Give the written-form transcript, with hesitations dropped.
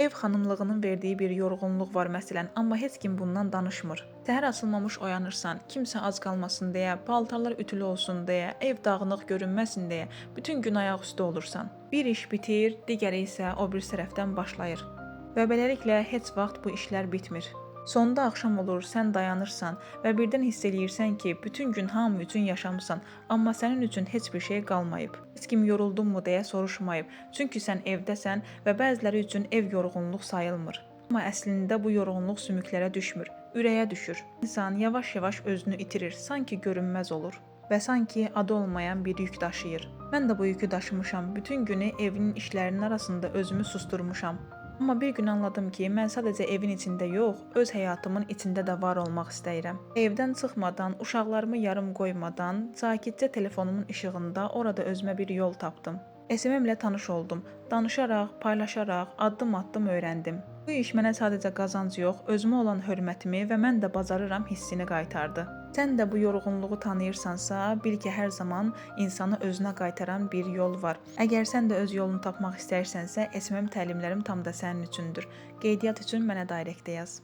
Ev xanımlığının verdiyi bir yorğunluq var məsələn, amma heç kim bundan danışmır. Səhər açılmamış oyanırsan, kimsə ac qalmasın deyə, paltarlar ütülü olsun deyə, ev dağınıq görünməsin deyə bütün gün ayaqüstü olursan. Bir iş bitir, digəri isə o bir tərəfdən başlayır. Və beləliklə heç vaxt bu işlər bitmir. Sonda axşam olur, sən dayanırsan və birdən hiss eləyirsən ki, bütün gün hamı üçün yaşamısan, amma sənin üçün heç bir şey qalmayıb. Heç kim yoruldunmu deyə soruşmayıb, çünki sən evdəsən və bəziləri üçün ev yorğunluq sayılmır. Amma əslində bu yorğunluq sümüklərə düşmür, ürəyə düşür. İnsan yavaş-yavaş özünü itirir, sanki görünməz olur və sanki adı olmayan bir yük daşıyır. Mən də bu yükü daşımışam, bütün günü evinin işlərinin arasında özümü susturmuşam. Amma bir gün anladım ki, mən sadəcə evin içində yox, öz həyatımın içində də var olmaq istəyirəm. Evdən çıxmadan, uşaqlarımı yarım qoymadan, sakitcə telefonumun işığında orada özümə bir yol tapdım. SMM-lə tanış oldum. Danışaraq, paylaşaraq, addım-addım öyrəndim. Bu iş mənə sadəcə qazanc yox, özümə olan hörmətimi və mən də bacarıram hissini qaytardı. Sən də bu yorğunluğu tanıyırsansa, bil ki, hər zaman insanı özünə qaytaran bir yol var. Əgər sən də öz yolunu tapmaq istəyirsənsə, SMM təlimlərim tam da sənin üçündür. Qeydiyyat üçün mənə direktdə yaz.